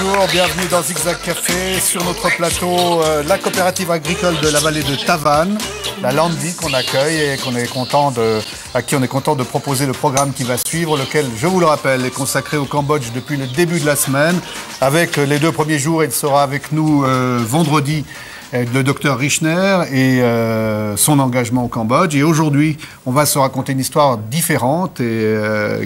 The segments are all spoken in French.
bonjour, bienvenue dans Zigzag Café. Sur notre plateau, la coopérative agricole de la vallée de Tavannes, la Landi qu'on accueille et à qui on est content de proposer le programme qui va suivre, lequel, je vous le rappelle, est consacré au Cambodge depuis le début de la semaine. Avec les 2 premiers jours, il sera avec nous vendredi, le docteur Richner et son engagement au Cambodge. Et aujourd'hui, on va se raconter une histoire différente et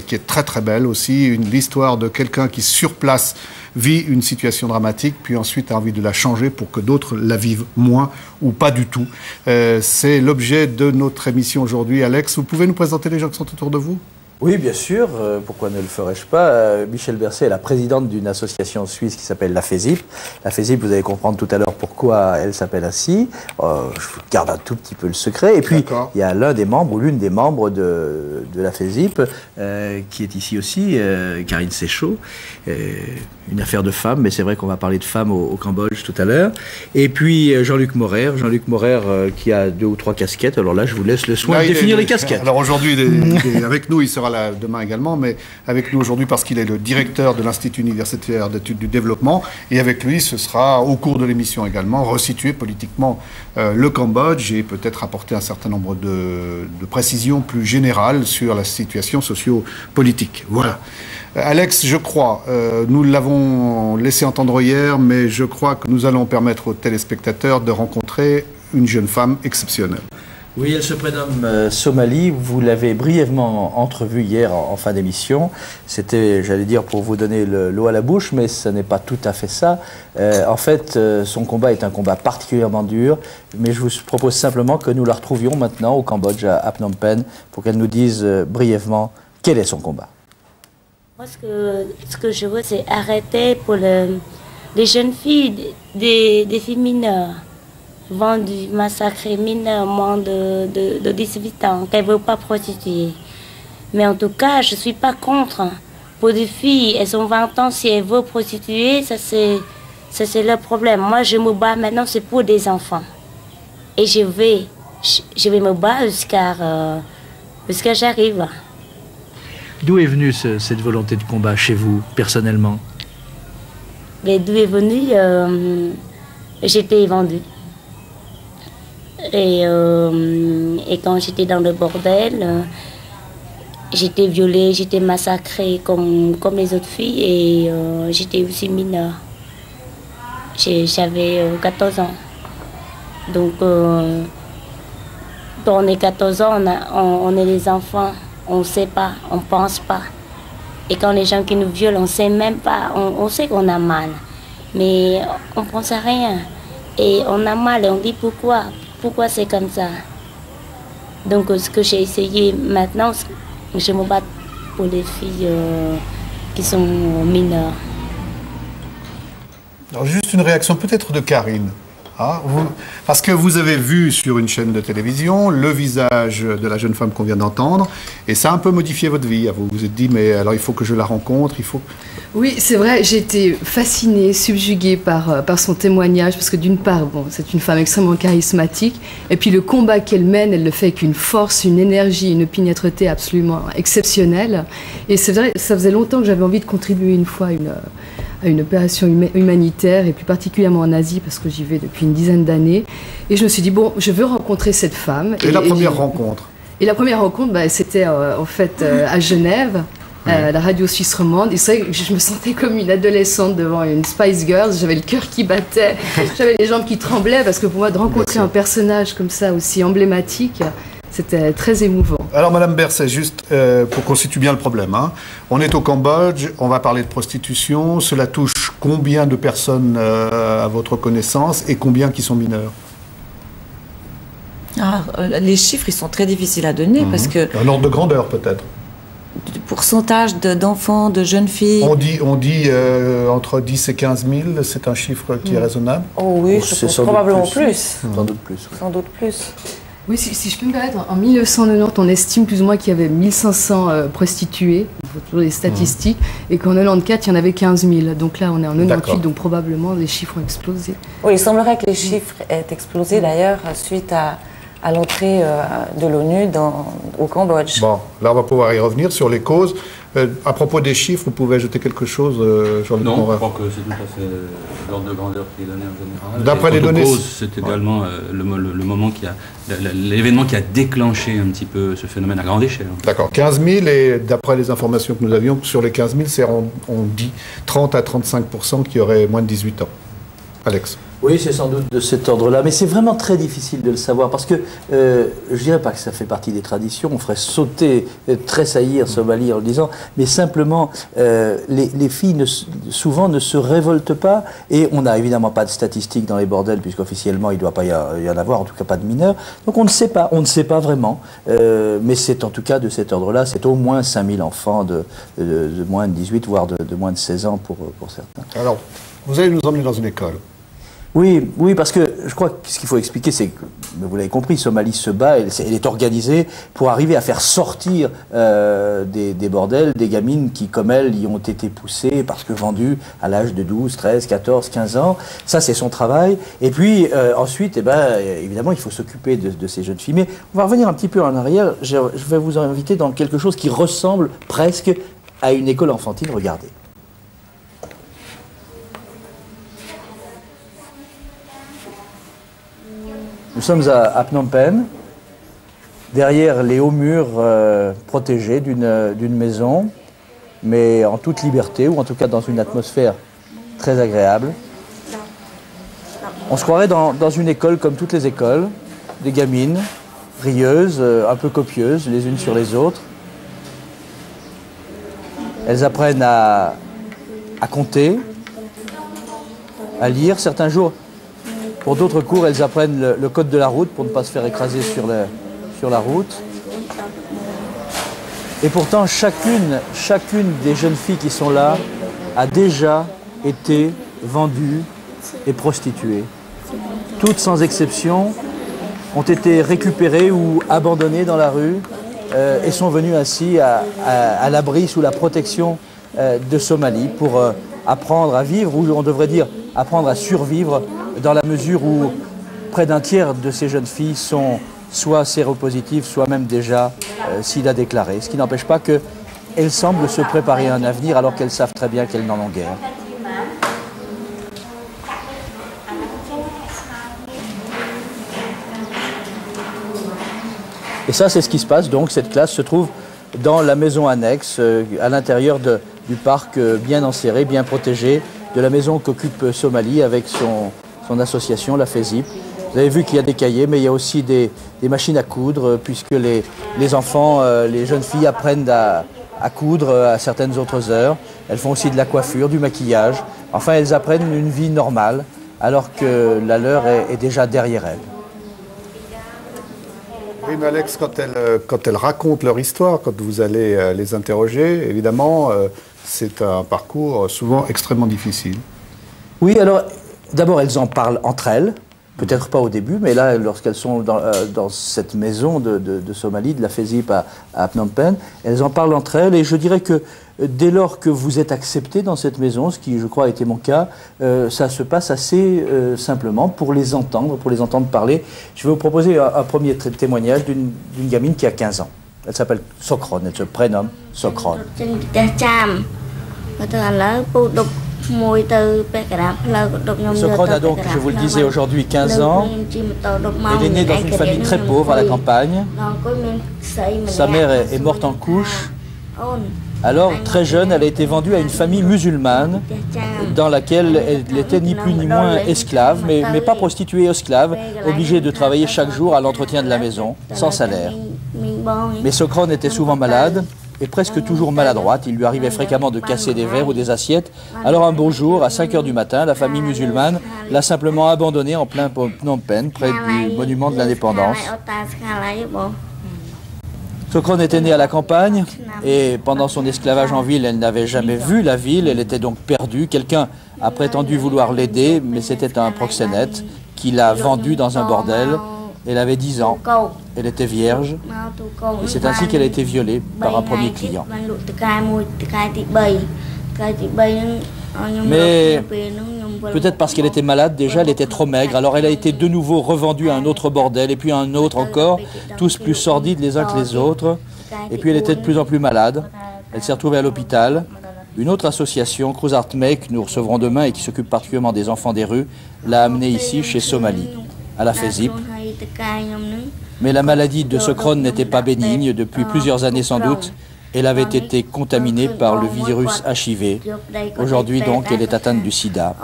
qui est très très belle aussi. L'histoire de quelqu'un qui sur place vit une situation dramatique, puis ensuite a envie de la changer pour que d'autres la vivent moins ou pas du tout. C'est l'objet de notre émission aujourd'hui. Alex, vous pouvez nous présenter les gens qui sont autour de vous ? Oui, bien sûr. Pourquoi ne le ferais-je pas? Michel Berset est la présidente d'une association suisse qui s'appelle la FESIP. La FESIP, vous allez comprendre tout à l'heure pourquoi elle s'appelle ainsi. Je vous garde un tout petit peu le secret. Et puis, il y a l'un des membres ou l'une des membres de la FESIP qui est ici aussi, Karine Séchaud. Une affaire de femme, mais c'est vrai qu'on va parler de femmes au Cambodge tout à l'heure. Et puis Jean-Luc Morer, qui a 2 ou 3 casquettes. Alors là, je vous laisse le soin de définir les casquettes. Alors aujourd'hui, avec nous, il sera là demain également, mais avec nous aujourd'hui parce qu'il est le directeur de l'Institut universitaire d'études du développement. Et avec lui, ce sera au cours de l'émission également resituer politiquement le Cambodge et peut-être apporter un certain nombre de précisions plus générales sur la situation socio-politique. Voilà. Alex, je crois, nous l'avons laissé entendre hier, mais je crois que nous allons permettre aux téléspectateurs de rencontrer une jeune femme exceptionnelle. Oui, elle se prénomme Somali. Vous l'avez brièvement entrevue hier en fin d'émission. C'était, j'allais dire, pour vous donner l'eau à la bouche, mais ce n'est pas tout à fait ça. En fait, son combat est un combat particulièrement dur, mais je vous propose simplement que nous la retrouvions maintenant au Cambodge, à Phnom Penh, pour qu'elle nous dise brièvement quel est son combat. Moi, ce que je veux, c'est arrêter pour les jeunes filles, des filles mineures, vendues, massacrées, mineures, moins de 18 ans, qu'elles ne veulent pas prostituer. Mais en tout cas, je ne suis pas contre. Pour des filles, elles ont 20 ans, si elles veulent prostituer, ça c'est leur problème. Moi, je me bats maintenant, c'est pour des enfants. Et je vais me battre jusqu'à j'arrive. D'où est venue cette volonté de combat chez vous, personnellement? Mais d'où est venue, j'étais vendue. Et quand j'étais dans le bordel, j'étais violée, j'étais massacrée comme les autres filles et j'étais aussi mineure. J'avais 14 ans. Donc, quand on est 14 ans, on est des enfants. On ne sait pas, on ne pense pas. Et quand les gens qui nous violent, on ne sait même pas. On sait qu'on a mal, mais on ne pense à rien. Et on a mal et on dit pourquoi? Pourquoi c'est comme ça? Donc ce que j'ai essayé maintenant, je me bats pour les filles qui sont mineures. Alors juste une réaction peut-être de Karine. Parce que vous avez vu sur une chaîne de télévision le visage de la jeune femme qu'on vient d'entendre et ça a un peu modifié votre vie. Vous vous êtes dit, mais alors il faut que je la rencontre, il faut... Oui, c'est vrai, j'ai été fascinée, subjuguée par son témoignage, parce que d'une part, bon, c'est une femme extrêmement charismatique, et puis le combat qu'elle mène, elle le fait avec une force, une énergie, une opiniâtreté absolument exceptionnelle. Et c'est vrai, ça faisait longtemps que j'avais envie de contribuer une fois à une opération humanitaire, et plus particulièrement en Asie, parce que j'y vais depuis une dizaine d'années. Et je me suis dit, bon, je veux rencontrer cette femme. Et la première rencontre? Et la première rencontre, c'était en fait à Genève, la radio suisse romande. Et c'est vrai que je me sentais comme une adolescente devant une Spice Girls. J'avais le cœur qui battait, j'avais les jambes qui tremblaient, parce que pour moi, de rencontrer un personnage comme ça, aussi emblématique, c'était très émouvant. Alors, Madame Berset, juste pour qu'on situe bien le problème, on est au Cambodge, on va parler de prostitution. Cela touche combien de personnes à votre connaissance et combien qui sont mineurs? Les chiffres, ils sont très difficiles à donner parce que... Un ordre de grandeur, peut-être? Le pourcentage d'enfants, de jeunes filles... On dit entre 10 et 15 000, c'est un chiffre qui est raisonnable? Oh oui, c'est probablement plus. Sans doute plus. Sans doute plus. Oui, si je peux me permettre, en 1990, on estime plus ou moins qu'il y avait 1500 prostituées, il faut toujours des statistiques, et qu'en 94, il y en avait 15 000. Donc là, on est en 98, donc probablement les chiffres ont explosé. Oui, il semblerait que les chiffres aient explosé d'ailleurs suite à l'entrée de l'ONU au Cambodge. Bon, là on va pouvoir y revenir sur les causes. À propos des chiffres, vous pouvez ajouter quelque chose, Jean-Luc Non, Morin? je crois que c'est tout à fait l'ordre de grandeur qui est donné en général. D'après les données... C'est également le moment l'événement qui a déclenché un petit peu ce phénomène à grande échelle. D'accord, 15 000, et d'après les informations que nous avions, sur les 15 000, on dit 30 à 35% qui auraient moins de 18 ans. Alex? Oui, c'est sans doute de cet ordre-là, mais c'est vraiment très difficile de le savoir, parce que je dirais pas que ça fait partie des traditions, on ferait sauter, tressaillir Somalie en le disant, mais simplement, les filles souvent ne se révoltent pas, et on n'a évidemment pas de statistiques dans les bordels, puisqu'officiellement il ne doit pas y en avoir, en tout cas pas de mineurs, donc on ne sait pas vraiment, mais c'est en tout cas de cet ordre-là, c'est au moins 5000 enfants de moins de 18, voire de moins de 16 ans pour certains. Alors, vous allez nous emmener dans une école. Oui, parce que je crois que ce qu'il faut expliquer, c'est que, vous l'avez compris, Somalie se bat, elle est organisée pour arriver à faire sortir des bordels, des gamines qui, comme elle, y ont été poussées parce que vendues à l'âge de 12, 13, 14, 15 ans. Ça, c'est son travail. Et puis, ensuite, évidemment, il faut s'occuper de ces jeunes filles. Mais on va revenir un petit peu en arrière. Je vais vous inviter dans quelque chose qui ressemble presque à une école enfantine. Regardez. Nous sommes à Phnom Penh, derrière les hauts murs protégés d'une maison, mais en toute liberté, ou en tout cas dans une atmosphère très agréable. On se croirait dans une école comme toutes les écoles, des gamines, rieuses, un peu copieuses les unes sur les autres. Elles apprennent à compter, à lire. Certains jours, pour d'autres cours, elles apprennent le code de la route pour ne pas se faire écraser sur la route. Et pourtant, chacune des jeunes filles qui sont là a déjà été vendue et prostituée. Toutes sans exception ont été récupérées ou abandonnées dans la rue et sont venues ainsi à l'abri sous la protection de Somalie pour apprendre à vivre, ou on devrait dire apprendre à survivre, dans la mesure où près d'un tiers de ces jeunes filles sont soit séropositives, soit même déjà sida déclarées. Ce qui n'empêche pas qu'elles semblent se préparer à un avenir alors qu'elles savent très bien qu'elles n'en ont guère. Et ça, c'est ce qui se passe. Donc, cette classe se trouve dans la maison annexe, à l'intérieur du parc bien enserré, bien protégé, de la maison qu'occupe Somalie avec son association, la FESIP. Vous avez vu qu'il y a des cahiers, mais il y a aussi des machines à coudre, puisque les enfants, les jeunes filles apprennent à coudre à certaines autres heures. Elles font aussi de la coiffure, du maquillage. Enfin, elles apprennent une vie normale, alors que la leur est déjà derrière elles. Oui, mais Alex, quand elles racontent leur histoire, quand vous allez les interroger, évidemment, c'est un parcours souvent extrêmement difficile. Oui, alors, d'abord, elles en parlent entre elles, peut-être pas au début, mais là, lorsqu'elles sont dans cette maison de Somalie, de la FESIP à Phnom Penh, elles en parlent entre elles, et je dirais que dès lors que vous êtes accepté dans cette maison, ce qui, je crois, a été mon cas, ça se passe assez simplement pour les entendre parler. Je vais vous proposer un premier témoignage d'une gamine qui a 15 ans. Elle s'appelle Sokron, elle se prénomme Sokron. Sokron a donc, je vous le disais, aujourd'hui 15 ans. Elle est née dans une famille très pauvre à la campagne. Sa mère est morte en couche. Alors, très jeune, elle a été vendue à une famille musulmane dans laquelle elle était ni plus ni moins esclave, mais pas prostituée, esclave, obligée de travailler chaque jour à l'entretien de la maison, sans salaire. Mais Sokron était souvent malade et presque toujours maladroite. Il lui arrivait fréquemment de casser des verres ou des assiettes. Alors un beau jour, à 5 h du matin, la famille musulmane l'a simplement abandonnée en plein Phnom Penh, près du monument de l'indépendance. Sokron était née à la campagne et pendant son esclavage en ville, elle n'avait jamais vu la ville, elle était donc perdue. Quelqu'un a prétendu vouloir l'aider, mais c'était un proxénète qui l'a vendue dans un bordel. Elle avait 10 ans, elle était vierge et c'est ainsi qu'elle a été violée par un premier client. Mais peut-être parce qu'elle était malade déjà, elle était trop maigre, alors elle a été de nouveau revendue à un autre bordel, et puis à un autre encore, tous plus sordides les uns que les autres. Et puis elle était de plus en plus malade. Elle s'est retrouvée à l'hôpital. Une autre association, Cruz Art Make, que nous recevrons demain et qui s'occupe particulièrement des enfants des rues, l'a amenée ici, chez Somali, à la FESIP. Mais la maladie de ce Crohn n'était pas bénigne. Depuis plusieurs années sans doute, elle avait été contaminée par le virus HIV. Aujourd'hui donc, elle est atteinte du sida.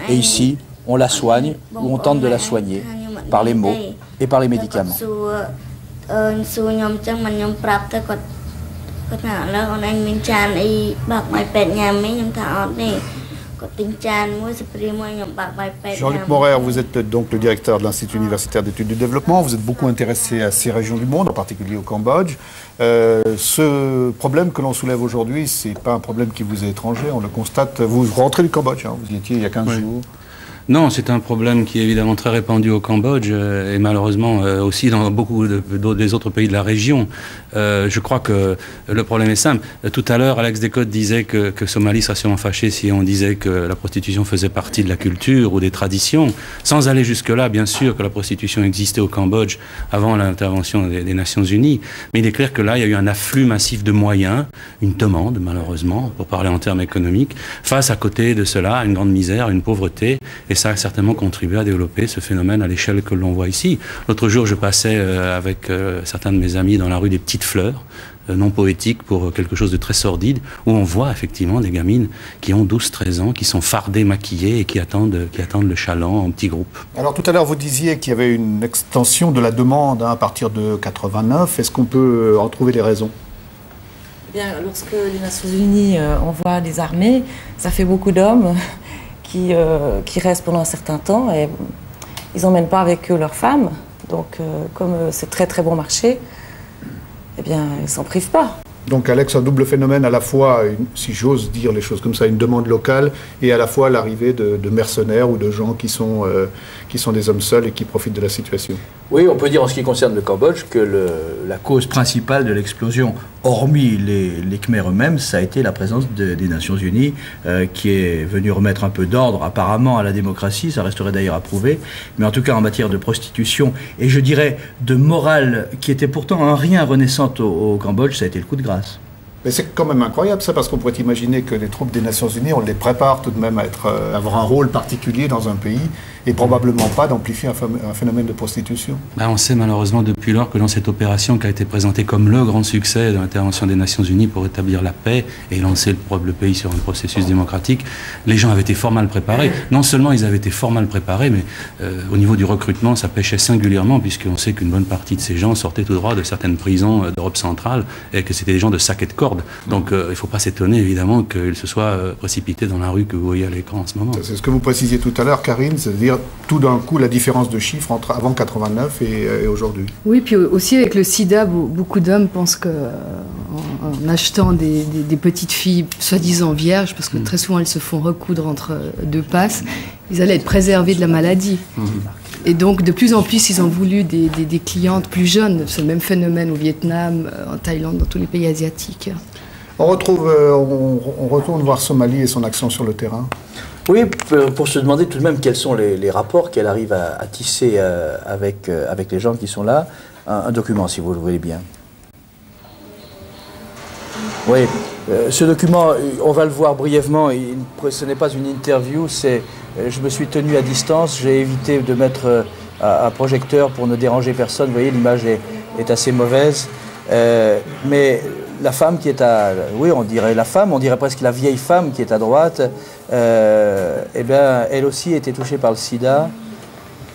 Et ici, on la soigne, ou on tente de la soigner, par les mots et par les médicaments. Jean-Luc Morer, vous êtes donc le directeur de l'Institut universitaire d'études du développement. Vous êtes beaucoup intéressé à ces régions du monde, en particulier au Cambodge. Ce problème que l'on soulève aujourd'hui, ce n'est pas un problème qui vous est étranger. On le constate. Vous rentrez du Cambodge, hein, vous y étiez il y a 15 jours. Non, c'est un problème qui est évidemment très répandu au Cambodge et malheureusement aussi dans beaucoup des autres pays de la région. Je crois que le problème est simple. Tout à l'heure, Alex Descotes disait que Somalie serait sûrement fâché si on disait que la prostitution faisait partie de la culture ou des traditions. Sans aller jusque-là, bien sûr que la prostitution existait au Cambodge avant l'intervention des Nations Unies. Mais il est clair que là, il y a eu un afflux massif de moyens, une demande malheureusement, pour parler en termes économiques, face à côté de cela, une grande misère, une pauvreté. Et ça a certainement contribué à développer ce phénomène à l'échelle que l'on voit ici. L'autre jour, je passais avec certains de mes amis dans la rue des Petites Fleurs, non poétique pour quelque chose de très sordide, où on voit effectivement des gamines qui ont 12-13 ans, qui sont fardées, maquillées et qui attendent le chaland en petits groupes. Alors tout à l'heure, vous disiez qu'il y avait une extension de la demande à partir de 89. Est-ce qu'on peut en trouver les raisons ? Bien, lorsque les Nations Unies envoient des armées, ça fait beaucoup d'hommes qui restent pendant un certain temps et ils n'emmènent pas avec eux leurs femmes. Donc, comme c'est très très bon marché, eh bien, ils ne s'en privent pas. Donc Alex, un double phénomène, à la fois, si j'ose dire les choses comme ça, une demande locale et à la fois l'arrivée de mercenaires ou de gens qui sont des hommes seuls et qui profitent de la situation. Oui, on peut dire en ce qui concerne le Cambodge que la cause principale de l'explosion, hormis les Khmers eux-mêmes, ça a été la présence des Nations Unies qui est venue remettre un peu d'ordre apparemment à la démocratie, ça resterait d'ailleurs à prouver, mais en tout cas en matière de prostitution et je dirais de morale qui était pourtant un rien renaissante au Cambodge, ça a été le coup de grâce. Mais c'est quand même incroyable ça, parce qu'on pourrait imaginer que les troupes des Nations Unies, on les prépare tout de même à avoir un rôle particulier dans un pays et probablement pas d'amplifier un phénomène de prostitution. On sait malheureusement depuis lors que dans cette opération qui a été présentée comme le grand succès de l'intervention des Nations Unies pour établir la paix et lancer le pays sur un processus démocratique, les gens avaient été fort mal préparés. Non seulement ils avaient été fort mal préparés, mais au niveau du recrutement, ça pêchait singulièrement puisqu'on sait qu'une bonne partie de ces gens sortaient tout droit de certaines prisons d'Europe centrale et que c'était des gens de saquet de corde. Donc il ne faut pas s'étonner évidemment qu'ils se soient précipités dans la rue que vous voyez à l'écran en ce moment. C'est ce que vous précisiez tout à l'heure, Karine, c'est-à-dire tout d'un coup la différence de chiffres entre avant 89 et aujourd'hui. Oui, puis aussi avec le sida, beaucoup d'hommes pensent qu'en achetant des petites filles soi-disant vierges, parce que très souvent elles se font recoudre entre deux passes, ils allaient être préservés de la maladie. Et donc de plus en plus ils ont voulu des clientes plus jeunes. C'est le même phénomène au Vietnam, en Thaïlande, dans tous les pays asiatiques. On retourne voir Somalie et son action sur le terrain. Oui, pour se demander tout de même quels sont les rapports qu'elle arrive à tisser avec les gens qui sont là. Un document, si vous le voulez bien. Oui, ce document, on va le voir brièvement, ce n'est pas une interview, je me suis tenu à distance, j'ai évité de mettre un projecteur pour ne déranger personne. Vous voyez, l'image est assez mauvaise. Mais la femme qui est oui, on dirait la femme, on dirait presque la vieille femme qui est à droite, eh bien, elle aussi a été touchée par le sida.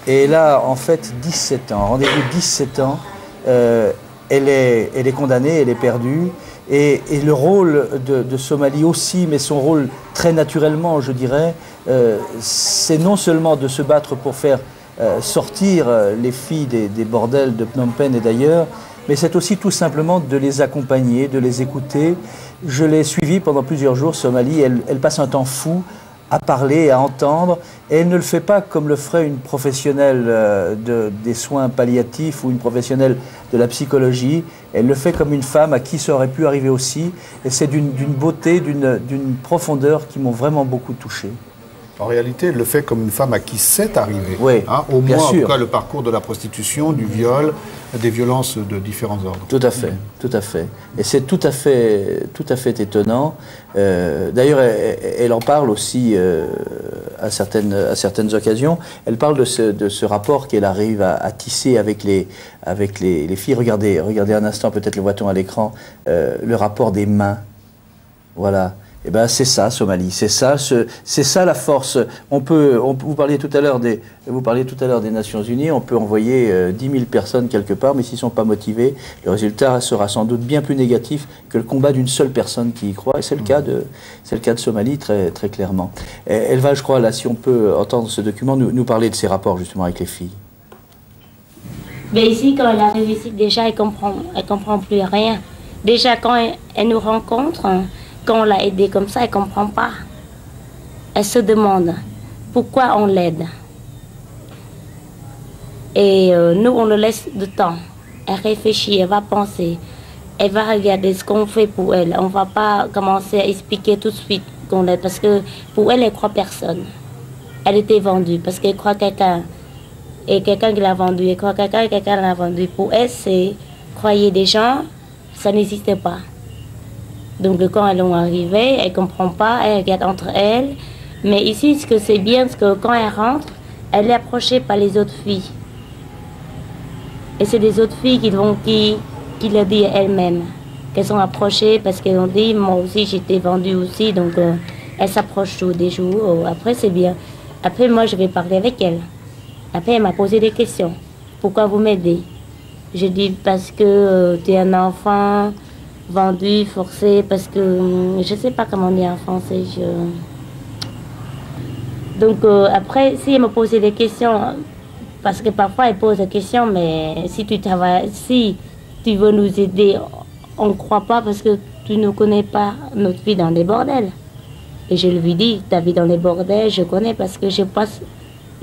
Et là, en fait, 17 ans, rendez-vous 17 ans, elle est condamnée, elle est perdue. Et le rôle de Somalie aussi, mais son rôle très naturellement, je dirais, c'est non seulement de se battre pour faire sortir les filles des bordels de Phnom Penh et d'ailleurs, mais c'est aussi tout simplement de les accompagner, de les écouter. Je l'ai suivie pendant plusieurs jours, Somalie, elle passe un temps fou à parler, à entendre, et elle ne le fait pas comme le ferait une professionnelle des soins palliatifs ou une professionnelle de la psychologie. Elle le fait comme une femme à qui ça aurait pu arriver aussi, et c'est d'une beauté, d'une profondeur qui m'ont vraiment beaucoup touché. En réalité, elle le fait comme une femme à qui c'est arrivé. Oui, hein, au bien moins, en sûr. tout cas, le parcours de la prostitution, du viol, des violences de différents ordres. Tout à fait, tout à fait. Et c'est tout à fait étonnant. D'ailleurs, elle en parle aussi à certaines occasions. Elle parle de ce rapport qu'elle arrive à tisser avec les filles. Regardez un instant, peut-être le voit-on à l'écran, le rapport des mains. Voilà. Eh ben, c'est ça, Somalie. C'est ça la force. Vous parliez tout à l'heure des Nations Unies. On peut envoyer 10 000 personnes quelque part, mais s'ils ne sont pas motivés, le résultat sera sans doute bien plus négatif que le combat d'une seule personne qui y croit. Et c'est le cas de Somalie, très, très clairement. Elle va, je crois, là, si on peut entendre ce document, nous parler de ces rapports justement avec les filles. Mais ici, quand elle arrive ici, déjà, elle comprend plus rien. Déjà, quand elle nous rencontre, quand on l'a aidée comme ça, elle ne comprend pas. Elle se demande pourquoi on l'aide. Et nous, on le laisse de temps. Elle réfléchit, elle va penser. Elle va regarder ce qu'on fait pour elle. On ne va pas commencer à expliquer tout de suite qu'on l'aide. Parce que pour elle, elle ne croit personne. Elle était vendue parce qu'elle croit quelqu'un. Et quelqu'un qui l'a vendue. Elle croit quelqu'un et quelqu'un l'a vendue. Pour elle, c'est croyer des gens, ça n'existe pas. Donc quand elles sont arrivées, elle ne comprend pas, elle regarde entre elles. Mais ici, ce que c'est bien, c'est que quand elle rentre, elle est approchée par les autres filles. Et c'est les autres filles qui le disent elles-mêmes. Qu'elles sont approchées parce qu'elles ont dit, moi aussi j'étais vendue aussi. Donc elles s'approchent tous des jours. Après c'est bien. Après moi je vais parler avec elle. Après elle m'a posé des questions. Pourquoi vous m'aidez? Je dis parce que tu es un enfant vendu, forcé, parce que je ne sais pas comment dire en français. Donc après, si elle me posait des questions, parce que parfois elle pose des questions, mais si tu veux nous aider, on ne croit pas parce que tu ne connais pas notre vie dans les bordels. Et je lui dis, ta vie dans les bordels, je connais parce que je passe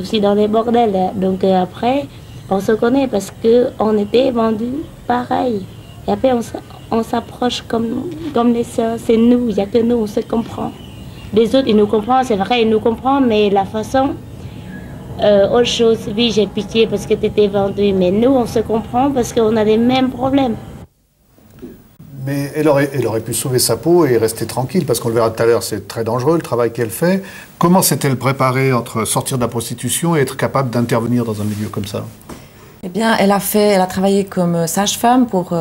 aussi dans les bordels. Donc après, on se connaît parce qu'on était vendus pareil. Et après, on s'approche comme les sœurs. C'est nous, il n'y a que nous, on se comprend. Les autres, ils nous comprennent, c'est vrai, ils nous comprennent, mais la façon, autre chose, oui, j'ai pitié parce que tu étais vendu, mais nous, on se comprend parce qu'on a les mêmes problèmes. Mais elle aurait pu sauver sa peau et rester tranquille, parce qu'on le verra tout à l'heure, c'est très dangereux le travail qu'elle fait. Comment s'est-elle préparée entre sortir de la prostitution et être capable d'intervenir dans un milieu comme ça? Eh bien, elle a travaillé comme sage-femme pour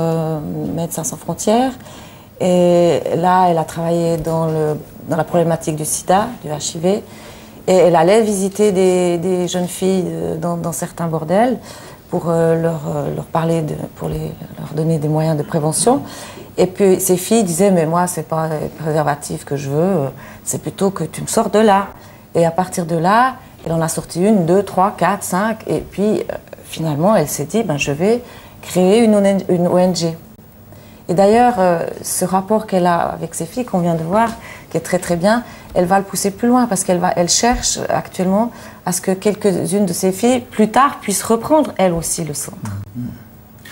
Médecins sans frontières. Et là, elle a travaillé dans la problématique du sida, du HIV. Et elle allait visiter des jeunes filles dans certains bordels pour leur parler, pour leur donner des moyens de prévention. Et puis ces filles disaient, mais moi, c'est pas les préservatifs que je veux, c'est plutôt que tu me sors de là. Et à partir de là, elle en a sorti 1, 2, 3, 4, 5. Et puis, finalement, elle s'est dit, ben, je vais créer une ONG. Et d'ailleurs, ce rapport qu'elle a avec ses filles, qu'on vient de voir, qui est très très bien, elle va le pousser plus loin parce elle cherche actuellement à ce que quelques-unes de ses filles, plus tard, puissent reprendre elles aussi le centre.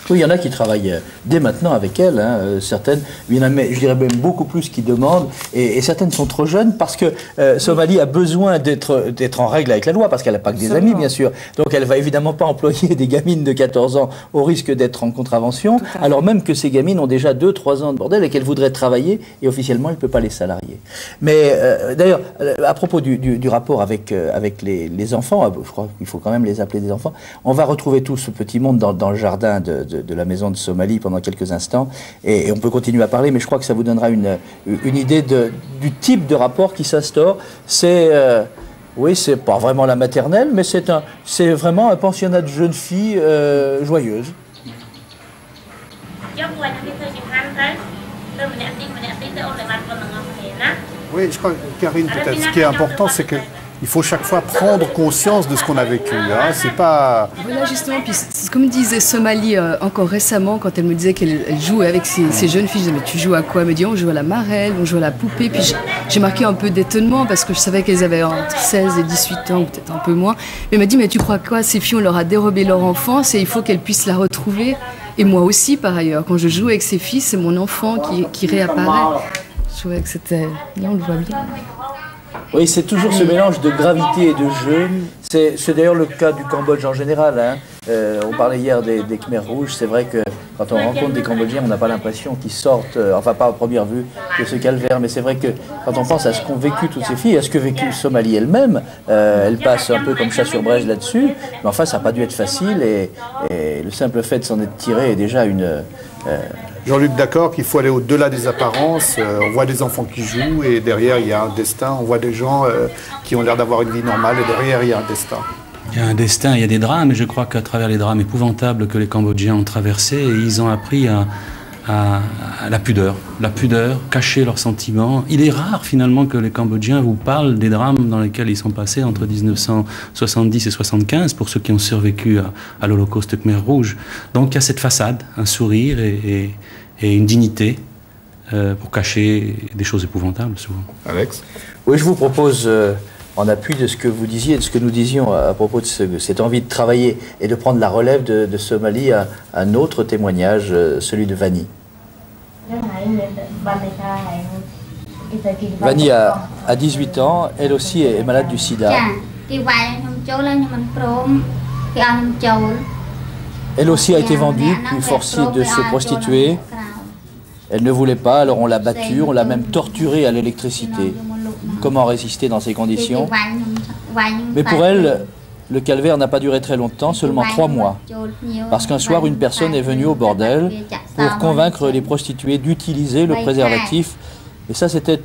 Oui, il y en a qui travaillent dès maintenant avec elle, hein, certaines, il y en a, je dirais même beaucoup plus qui demandent, et certaines sont trop jeunes parce que Somalie a besoin d'être en règle avec la loi, parce qu'elle n'a pas que des amis, bien sûr. Donc elle ne va évidemment pas employer des gamines de 14 ans au risque d'être en contravention, alors même que ces gamines ont déjà 2-3 ans de bordel et qu'elles voudraient travailler, et officiellement elle ne peut pas les salarier. Mais d'ailleurs, à propos du rapport avec les enfants, je crois qu'il faut quand même les appeler des enfants, on va retrouver tout ce petit monde dans le jardin de la maison de Somalie pendant quelques instants, et on peut continuer à parler, mais je crois que ça vous donnera une idée du type de rapport qui s'instaure. C'est oui, c'est pas vraiment la maternelle, mais c'est vraiment un pensionnat de jeunes filles joyeuses. Oui, je crois, Karine, peut-être, ce qui est important, c'est que il faut chaque fois prendre conscience de ce qu'on a vécu. Hein. C'est pas... Voilà, justement, puis comme disait Somalie encore récemment, quand elle me disait qu'elle jouait avec ces jeunes filles, je disais, mais tu joues à quoi? Elle me dit, on joue à la marelle, on joue à la poupée. Puis j'ai marqué un peu d'étonnement parce que je savais qu'elles avaient entre 16 et 18 ans, ou peut-être un peu moins. Mais elle m'a dit, mais tu crois quoi? Ces filles, on leur a dérobé leur enfance et il faut qu'elles puissent la retrouver. Et moi aussi, par ailleurs, quand je joue avec ces filles, c'est mon enfant qui réapparaît. Je trouvais que c'était... Là, on le voit bien. Oui, c'est toujours ce mélange de gravité et de jeu. C'est d'ailleurs le cas du Cambodge en général. Hein. On parlait hier des Khmers rouges. C'est vrai que quand on rencontre des Cambodgiens, on n'a pas l'impression qu'ils sortent, enfin pas à première vue, de ce calvaire. Mais c'est vrai que quand on pense à ce qu'ont vécu toutes ces filles, à ce que vécu Somalie elle-même, elle passe un peu comme chat sur braise là-dessus. Mais enfin, ça n'a pas dû être facile. Et le simple fait de s'en être tiré est déjà une... Jean-Luc, d'accord qu'il faut aller au-delà des apparences. On voit des enfants qui jouent et derrière il y a un destin. On voit des gens qui ont l'air d'avoir une vie normale et derrière il y a un destin. Il y a un destin, il y a des drames, et je crois qu'à travers les drames épouvantables que les Cambodgiens ont traversés, ils ont appris à la pudeur, cacher leurs sentiments. Il est rare finalement que les Cambodgiens vous parlent des drames dans lesquels ils sont passés entre 1970 et 1975, pour ceux qui ont survécu à l'Holocauste Khmer Rouge. Donc il y a cette façade, un sourire et une dignité pour cacher des choses épouvantables souvent. Alex ? Oui, je vous propose, en appui de ce que vous disiez, de ce que nous disions à propos de cette envie de travailler et de prendre la relève de Somalie, un autre témoignage, celui de Vani. Vani a 18 ans, elle aussi est malade du sida. Elle aussi a été vendue, puis forcée de se prostituer. Elle ne voulait pas, alors on l'a battue, on l'a même torturée à l'électricité. Comment résister dans ces conditions? Mais pour elle, le calvaire n'a pas duré très longtemps, seulement 3 mois. Parce qu'un soir, une personne est venue au bordel pour convaincre les prostituées d'utiliser le préservatif. Et ça, c'était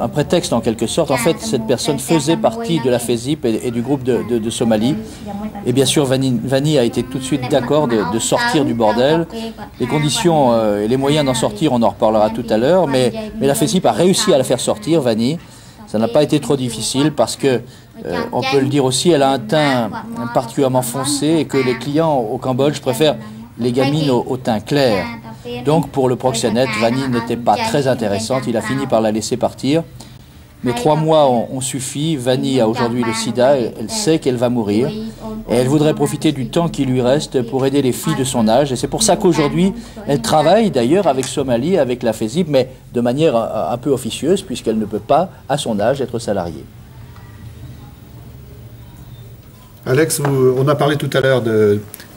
un prétexte en quelque sorte. En fait, cette personne faisait partie de la FESIP et du groupe de Somalie. Et bien sûr, Vani a été tout de suite d'accord de sortir du bordel. Les conditions et les moyens d'en sortir, on en reparlera tout à l'heure. Mais la FESIP a réussi à la faire sortir, Vani. Ça n'a pas été trop difficile parce que, on peut le dire aussi, elle a un teint particulièrement foncé et que les clients au Cambodge préfèrent les gamines au teint clair. Donc pour le proxénète, Vani n'était pas très intéressante, il a fini par la laisser partir. Mais 3 mois ont suffi, Vani a aujourd'hui le sida, elle sait qu'elle va mourir. Et elle voudrait profiter du temps qui lui reste pour aider les filles de son âge. Et c'est pour ça qu'aujourd'hui, elle travaille d'ailleurs avec Somalie, avec la FESIP, mais de manière un peu officieuse, puisqu'elle ne peut pas, à son âge, être salariée. Alex, on a parlé tout à l'heure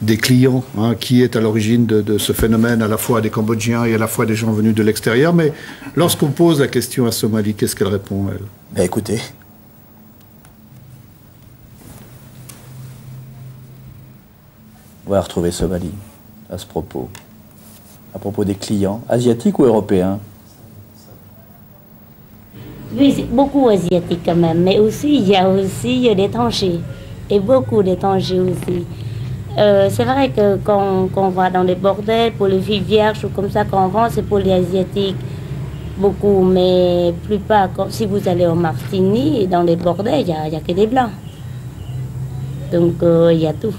des clients, hein, qui est à l'origine de ce phénomène, à la fois des Cambodgiens et à la fois des gens venus de l'extérieur. Mais lorsqu'on pose la question à Somalie, qu'est-ce qu'elle répond, elle? Ben écoutez, on va retrouver Somalie à ce propos. À propos des clients, asiatiques ou européens? Oui, beaucoup asiatiques quand même, mais aussi il y a aussi d'étrangers, et beaucoup d'étrangers aussi. C'est vrai que quand on va dans les bordels, pour les filles vierges ou comme ça, quand on vend, c'est pour les asiatiques, beaucoup, mais plupart, si vous allez au Martini, dans les bordels, il n'y a que des blancs. Donc il y a tout.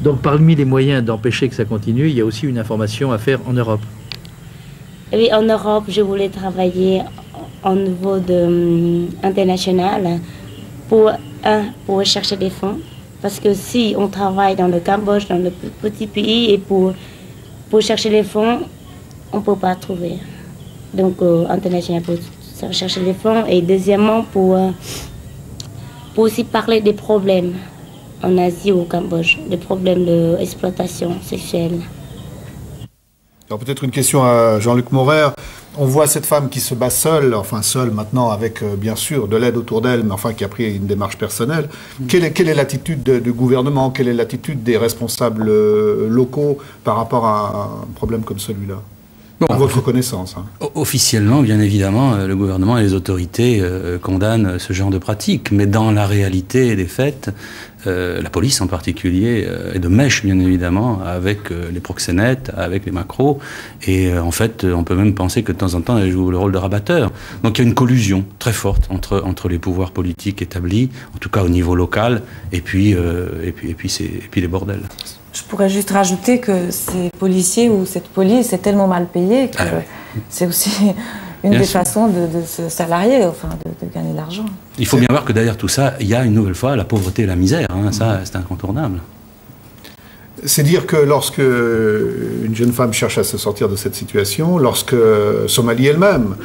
Donc parmi les moyens d'empêcher que ça continue, il y a aussi une information à faire en Europe. Oui, en Europe, je voulais travailler au niveau international pour chercher des fonds. Parce que si on travaille dans le Cambodge, dans le petit pays, et pour chercher les fonds, on ne peut pas trouver. Donc, international pour chercher les fonds. Et deuxièmement, pour aussi parler des problèmes en Asie ou au Cambodge, des problèmes d'exploitation sexuelle. Alors peut-être une question à Jean-Luc Maurer. On voit cette femme qui se bat seule, enfin seule maintenant, avec bien sûr de l'aide autour d'elle, mais enfin qui a pris une démarche personnelle. Quelle est l'attitude du gouvernement, quelle est l'attitude des responsables locaux par rapport à un problème comme celui-là? Bon, à votre connaissance. Hein. Officiellement, bien évidemment, le gouvernement et les autorités condamnent ce genre de pratique, mais dans la réalité des faits, la police en particulier est de mèche, bien évidemment, avec les proxénètes, avec les macros, et en fait, on peut même penser que de temps en temps, elle joue le rôle de rabatteur. Donc il y a une collusion très forte entre les pouvoirs politiques établis, en tout cas au niveau local, et puis les bordels. Je pourrais juste rajouter que ces policiers ou cette police est tellement mal payée que c'est aussi une des façons de se salarier, enfin de gagner de l'argent. Il faut bien voir que derrière tout ça, il y a une nouvelle fois la pauvreté et la misère. Hein, ça, c'est incontournable. C'est dire que lorsque une jeune femme cherche à se sortir de cette situation, lorsque Somalie elle-même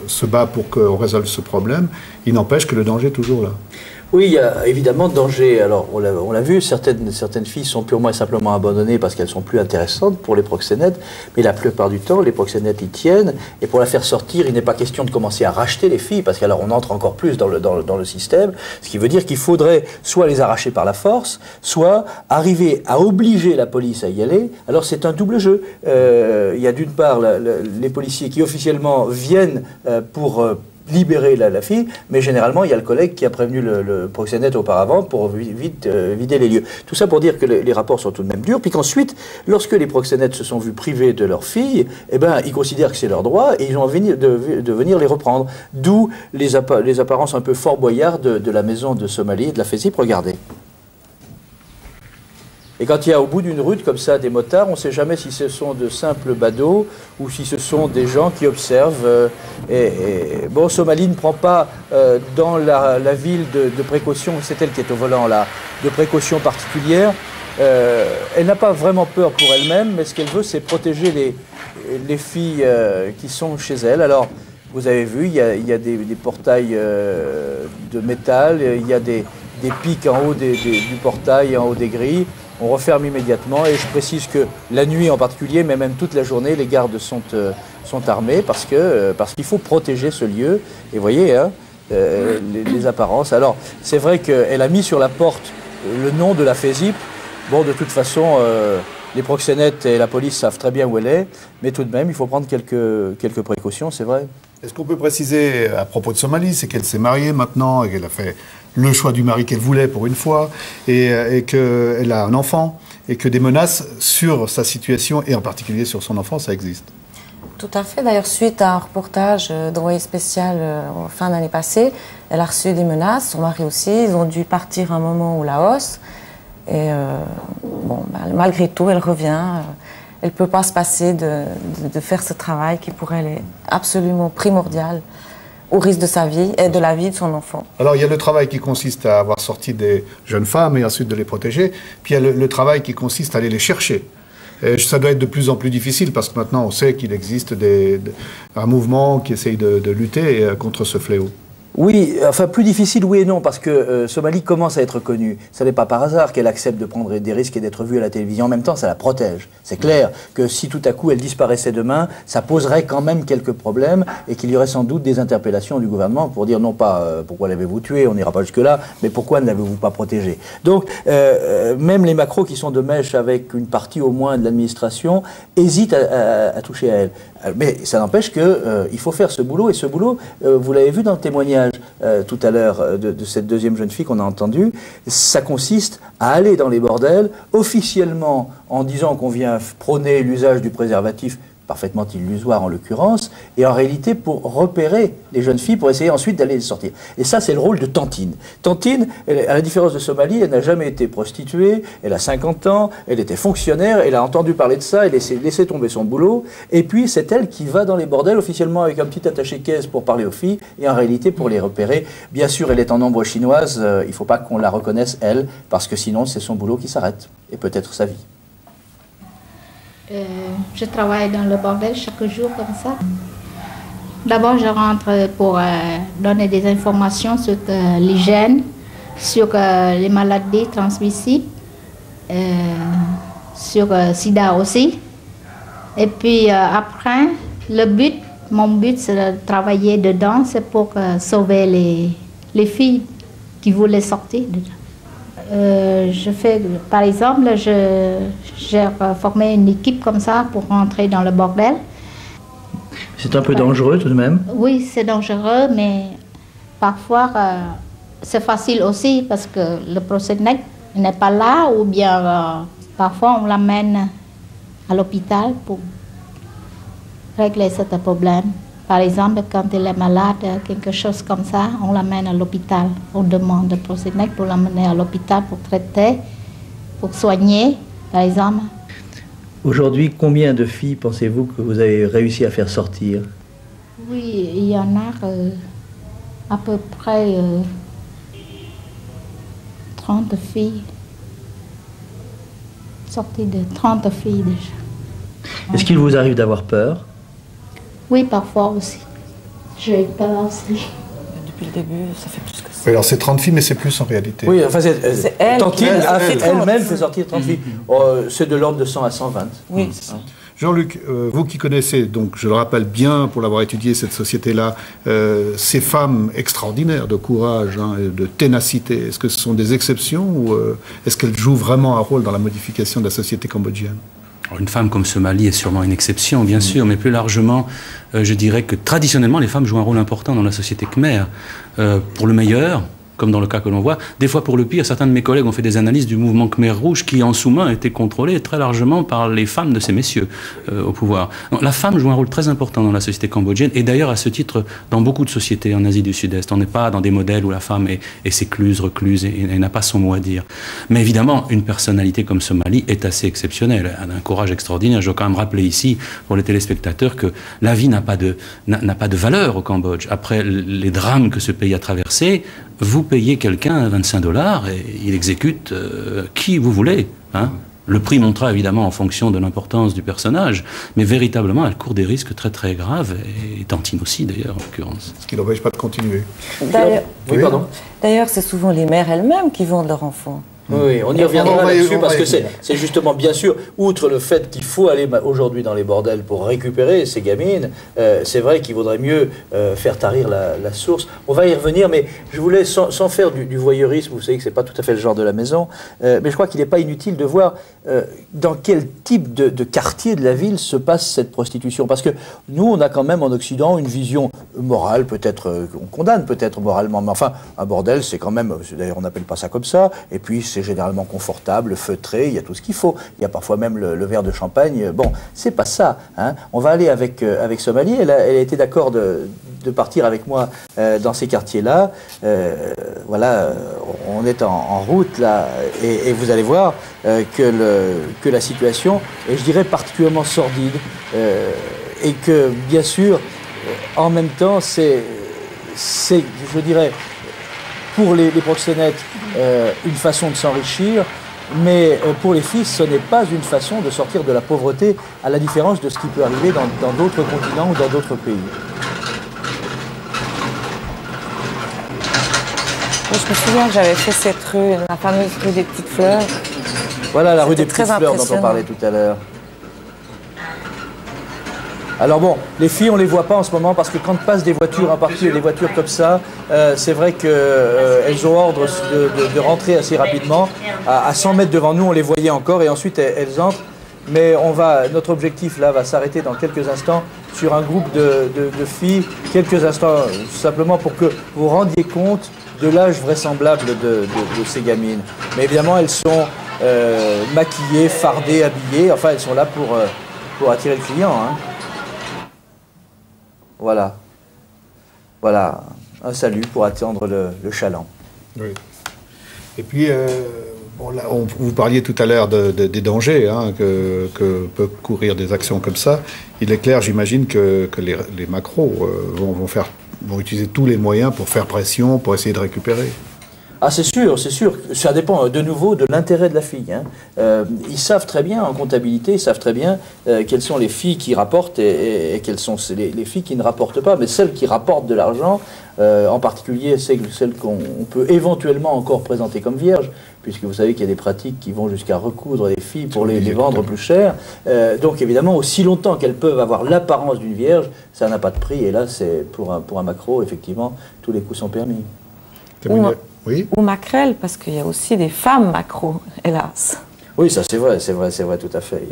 se bat pour qu'on résolve ce problème, il n'empêche que le danger est toujours là. Oui, il y a évidemment danger. Alors, on l'a vu, certaines filles sont purement et simplement abandonnées parce qu'elles sont plus intéressantes pour les proxénètes, mais la plupart du temps, les proxénètes y tiennent, et pour la faire sortir, il n'est pas question de commencer à racheter les filles, parce qu'alors on entre encore plus dans le système, ce qui veut dire qu'il faudrait soit les arracher par la force, soit arriver à obliger la police à y aller. Alors c'est un double jeu. Il y a d'une part les policiers qui officiellement viennent pour libérer la fille, mais généralement il y a le collègue qui a prévenu le proxénète auparavant pour vite vider les lieux. Tout ça pour dire que les rapports sont tout de même durs, puis qu'ensuite, lorsque les proxénètes se sont vus privés de leur fille, eh ben, ils considèrent que c'est leur droit et ils ont envie de venir les reprendre. D'où les apparences un peu fort boyardes de la maison de Somalie et de la FESIP. Regardez. Et quand il y a au bout d'une route comme ça des motards, on ne sait jamais si ce sont de simples badauds ou si ce sont des gens qui observent. Bon, Somalie ne prend pas dans la ville de précaution, c'est elle qui est au volant là, de précaution particulière. Elle n'a pas vraiment peur pour elle-même, mais ce qu'elle veut, c'est protéger les filles qui sont chez elle. Alors, vous avez vu, il y a des portails de métal, il y a des pics en haut du portail, en haut des grilles. On referme immédiatement et je précise que la nuit en particulier, mais même toute la journée, les gardes sont armés parce qu'il faut protéger ce lieu. Et vous voyez, hein, les apparences. Alors, c'est vrai qu'elle a mis sur la porte le nom de la FESIP. Bon, de toute façon, les proxénètes et la police savent très bien où elle est, mais tout de même, il faut prendre quelques précautions, c'est vrai. Est-ce qu'on peut préciser à propos de Somalie, c'est qu'elle s'est mariée maintenant et qu'elle a fait le choix du mari qu'elle voulait pour une fois et qu'elle a un enfant et que des menaces sur sa situation et en particulier sur son enfant, ça existe? Tout à fait. D'ailleurs, suite à un reportage d'envoyé spécial en fin d'année passée, elle a reçu des menaces, son mari aussi. Ils ont dû partir un moment au Laos. Et bon, malgré tout, elle revient. Elle ne peut pas se passer de faire ce travail qui pour elle est absolument primordial au risque de sa vie et de la vie de son enfant. Alors il y a le travail qui consiste à avoir sorti des jeunes femmes et ensuite de les protéger, puis il y a le travail qui consiste à aller les chercher. Et ça doit être de plus en plus difficile parce que maintenant on sait qu'il existe un mouvement qui essaye de lutter contre ce fléau. Oui, enfin plus difficile, oui et non, parce que Somalie commence à être connue. Ce n'est pas par hasard qu'elle accepte de prendre des risques et d'être vue à la télévision. En même temps, ça la protège. C'est clair que si tout à coup elle disparaissait demain, ça poserait quand même quelques problèmes et qu'il y aurait sans doute des interpellations du gouvernement pour dire non pas pourquoi l'avez-vous tué, on n'ira pas jusque-là, mais pourquoi ne l'avez-vous pas protégé. Donc, même les macros qui sont de mèche avec une partie au moins de l'administration hésitent à toucher à elle. Mais ça n'empêche qu'il faut faire ce boulot, et ce boulot, vous l'avez vu dans le témoignage tout à l'heure de cette deuxième jeune fille qu'on a entendue, ça consiste à aller dans les bordels, officiellement en disant qu'on vient prôner l'usage du préservatif, parfaitement illusoire en l'occurrence, et en réalité pour repérer les jeunes filles, pour essayer ensuite d'aller les sortir. Et ça, c'est le rôle de Tantine. Tantine, à la différence de Somalie, elle n'a jamais été prostituée, elle a 50 ans, elle était fonctionnaire, elle a entendu parler de ça, elle a laissé tomber son boulot, et puis c'est elle qui va dans les bordels officiellement avec un petit attaché-caisse pour parler aux filles, et en réalité pour les repérer. Bien sûr, elle est en ombre chinoise, il ne faut pas qu'on la reconnaisse, elle, parce que sinon c'est son boulot qui s'arrête, et peut-être sa vie. Je travaille dans le bordel chaque jour comme ça. D'abord, je rentre pour donner des informations sur l'hygiène, sur les maladies transmissibles, sur SIDA aussi. Et puis après, mon but, c'est de travailler dedans, c'est pour sauver les filles qui voulaient sortir dedans. Je fais, par exemple, j'ai formé une équipe comme ça pour rentrer dans le bordel. C'est un peu dangereux tout de même? Oui, c'est dangereux, mais parfois c'est facile aussi parce que le proxénète n'est pas là ou bien parfois on l'amène à l'hôpital pour régler ce problème. Par exemple, quand elle est malade, quelque chose comme ça, on l'amène à l'hôpital. On demande au proxénète pour l'amener à l'hôpital pour traiter, pour soigner, par exemple. Aujourd'hui, combien de filles pensez-vous que vous avez réussi à faire sortir? Oui, il y en a à peu près 30 filles. sorti de 30 filles déjà. Est-ce qu'il vous arrive d'avoir peur? Oui, parfois aussi. J'ai peur aussi. Depuis le début, ça fait plus que ça. Oui, alors c'est 30 filles, mais c'est plus en réalité. Oui, enfin, C'est elle Tantine qui a fait 30. elle-même fait sortir 30 filles. C'est de l'ordre de 100 à 120. Oui, c'est ça. Jean-Luc, vous qui connaissez, donc je le rappelle bien pour l'avoir étudié, cette société-là, ces femmes extraordinaires de courage, hein, et de ténacité, est-ce que ce sont des exceptions ou est-ce qu'elles jouent vraiment un rôle dans la modification de la société cambodgienne? Une femme comme Somali est sûrement une exception, bien sûr, mais plus largement, je dirais que traditionnellement, les femmes jouent un rôle important dans la société khmer, pour le meilleur, comme dans le cas que l'on voit. Des fois, pour le pire, certains de mes collègues ont fait des analyses du mouvement Khmer Rouge qui, en sous-main, était contrôlé très largement par les femmes de ces messieurs au pouvoir. Donc, la femme joue un rôle très important dans la société cambodgienne, et d'ailleurs, à ce titre, dans beaucoup de sociétés en Asie du Sud-Est. On n'est pas dans des modèles où la femme est sécluse, recluse, et n'a pas son mot à dire. Mais évidemment, une personnalité comme Somali est assez exceptionnelle. Elle a un courage extraordinaire. Je dois quand même rappeler ici, pour les téléspectateurs, que la vie n'a pas de valeur au Cambodge. Après les drames que ce pays a traversés, vous payez quelqu'un $25 et il exécute qui vous voulez. Hein. Le prix montera évidemment en fonction de l'importance du personnage, mais véritablement, elle court des risques très très graves, et Tantine aussi d'ailleurs en l'occurrence. Ce qui n'empêche pas de continuer. D'ailleurs, c'est souvent les mères elles-mêmes qui vendent leurs enfants. Oui, on y reviendra là-dessus parce que c'est justement, bien sûr, outre le fait qu'il faut aller aujourd'hui dans les bordels pour récupérer ces gamines, c'est vrai qu'il vaudrait mieux faire tarir la source. On va y revenir, mais je voulais, sans faire du voyeurisme, vous savez que c'est pas tout à fait le genre de la maison, mais je crois qu'il n'est pas inutile de voir dans quel type de quartier de la ville se passe cette prostitution. Parce que nous, on a quand même en Occident une vision morale, peut-être, on condamne peut-être moralement, mais enfin, un bordel, c'est quand même, d'ailleurs on n'appelle pas ça comme ça, et puis c'est généralement confortable, feutré, il y a tout ce qu'il faut. Il y a parfois même le verre de champagne. Bon, c'est pas ça. Hein. On va aller avec Somali. Elle a été d'accord de partir avec moi dans ces quartiers-là. Voilà, on est en route là, et vous allez voir que la situation est, je dirais, particulièrement sordide, et que, bien sûr, en même temps, c'est, je dirais, pour les proxénètes, une façon de s'enrichir, mais pour les filles, ce n'est pas une façon de sortir de la pauvreté, à la différence de ce qui peut arriver dans d'autres continents ou dans d'autres pays. Je me souviens que j'avais fait cette rue, la fameuse rue des Petites Fleurs. Voilà la rue des Petites Fleurs dont on parlait tout à l'heure. Alors bon, les filles, on ne les voit pas en ce moment parce que quand passent des voitures en particulier, des voitures comme ça, c'est vrai qu'elles ont ordre de rentrer assez rapidement. À 100 mètres devant nous, on les voyait encore et ensuite elles entrent. Mais notre objectif là va s'arrêter dans quelques instants sur un groupe de filles, quelques instants simplement pour que vous vous rendiez compte de l'âge vraisemblable de ces gamines. Mais évidemment, elles sont maquillées, fardées, habillées, enfin elles sont là pour attirer le client. Hein. Voilà. Voilà, un salut pour attendre le chaland. Oui. Et puis, bon, là, vous parliez tout à l'heure des dangers hein, que peuvent courir des actions comme ça. Il est clair, j'imagine, que les macros vont utiliser tous les moyens pour faire pression, pour essayer de récupérer. Ah, c'est sûr. Ça dépend de nouveau de l'intérêt de la fille. Hein. Ils savent très bien, en comptabilité, ils savent très bien quelles sont les filles qui rapportent et quelles sont les filles qui ne rapportent pas. Mais celles qui rapportent de l'argent, en particulier celles qu'on peut éventuellement encore présenter comme vierges, puisque vous savez qu'il y a des pratiques qui vont jusqu'à recoudre des filles pour les vendre plus cher. Donc évidemment, aussi longtemps qu'elles peuvent avoir l'apparence d'une vierge, ça n'a pas de prix. Et là, c'est pour un macro, effectivement, tous les coups sont permis. Oui. Ou maquerelle, parce qu'il y a aussi des femmes macro, hélas. Oui, ça c'est vrai, tout à fait.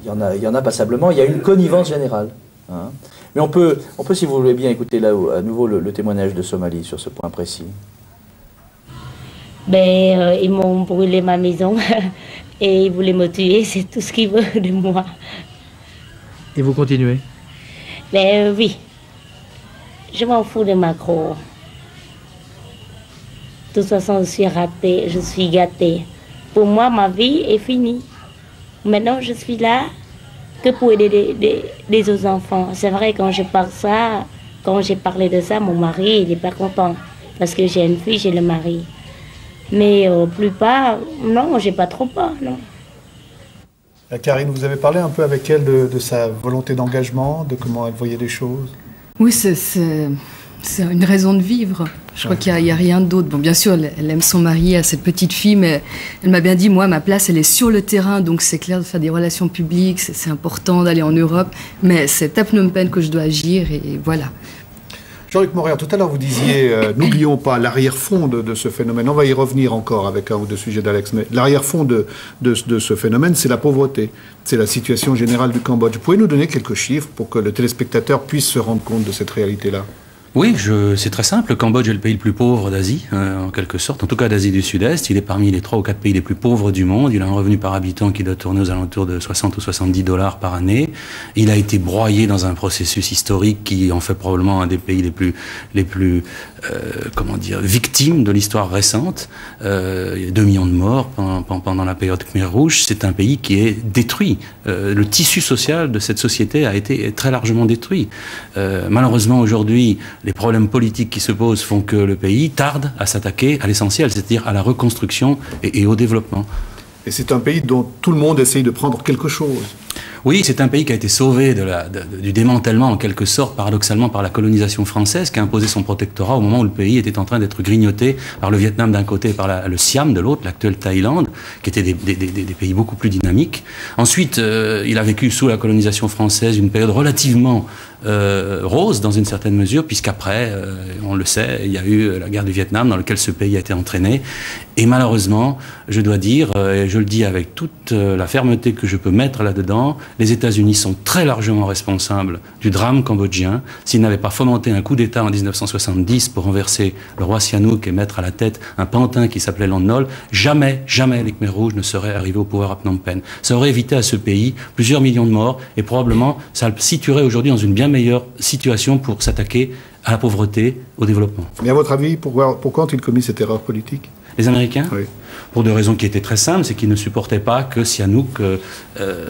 Il y en a passablement. Il y a une connivence générale. Hein. Mais on peut, si vous voulez bien, écouter là à nouveau le témoignage de Somali sur ce point précis. Ils m'ont brûlé ma maison et ils voulaient me tuer, c'est tout ce qu'ils veulent de moi. Et vous continuez? Oui, je m'en fous de Macron. De toute façon, je suis ratée, je suis gâtée. Pour moi, ma vie est finie. Maintenant, je suis là que pour aider les autres enfants. C'est vrai, quand j'ai parlé de ça, mon mari, il n'est pas content. Parce que j'ai une fille, j'ai le mari. Mais plus pas, non, j'ai pas trop peur, non. Karine, vous avez parlé un peu avec elle de sa volonté d'engagement, de comment elle voyait les choses? Oui, c'est une raison de vivre. Je crois qu'il n'y a rien d'autre. Bon, bien sûr, elle aime son mari, elle a cette petite fille, mais elle m'a bien dit, moi, ma place, elle est sur le terrain, donc c'est clair de faire des relations publiques, c'est important d'aller en Europe, mais c'est à Phnom Penh que je dois agir, et voilà. Jean-Luc Morer, tout à l'heure vous disiez, n'oublions pas l'arrière-fond de ce phénomène. On va y revenir encore avec un ou deux sujets d'Alex, mais l'arrière-fond de ce phénomène, c'est la pauvreté. C'est la situation générale du Cambodge. Vous pouvez nous donner quelques chiffres pour que le téléspectateur puisse se rendre compte de cette réalité-là? Oui, c'est très simple. Le Cambodge est le pays le plus pauvre d'Asie, en quelque sorte, en tout cas d'Asie du Sud-Est. Il est parmi les 3 ou 4 pays les plus pauvres du monde. Il a un revenu par habitant qui doit tourner aux alentours de 60 ou 70 $ par année. Il a été broyé dans un processus historique qui en fait probablement un des pays les plus victimes de l'histoire récente. Il y a 2 millions de morts pendant la période Khmer Rouge. C'est un pays qui est détruit. Le tissu social de cette société a été très largement détruit. Malheureusement, aujourd'hui, les problèmes politiques qui se posent font que le pays tarde à s'attaquer à l'essentiel, c'est-à-dire à la reconstruction et au développement. Et c'est un pays dont tout le monde essaye de prendre quelque chose. Oui, c'est un pays qui a été sauvé du démantèlement, en quelque sorte, paradoxalement, par la colonisation française, qui a imposé son protectorat au moment où le pays était en train d'être grignoté par le Vietnam d'un côté et par le Siam de l'autre, l'actuelle Thaïlande, qui étaient des pays beaucoup plus dynamiques. Ensuite, il a vécu sous la colonisation française une période relativement rose, dans une certaine mesure, puisqu'après, on le sait, il y a eu la guerre du Vietnam, dans laquelle ce pays a été entraîné. Et malheureusement, je dois dire, et je le dis avec toute la fermeté que je peux mettre là-dedans, les États-Unis sont très largement responsables du drame cambodgien. S'ils n'avaient pas fomenté un coup d'État en 1970 pour renverser le roi Sihanouk et mettre à la tête un pantin qui s'appelait Lon Nol, jamais les Khmer Rouges ne seraient arrivés au pouvoir à Phnom Penh. Ça aurait évité à ce pays plusieurs millions de morts et probablement ça le situerait aujourd'hui dans une bien meilleure situation pour s'attaquer à la pauvreté, au développement. Mais à votre avis, pourquoi ont-ils commis cette erreur politique? Les Américains? Oui. Pour 2 raisons qui étaient très simples, c'est qu'ils ne supportaient pas que Sihanouk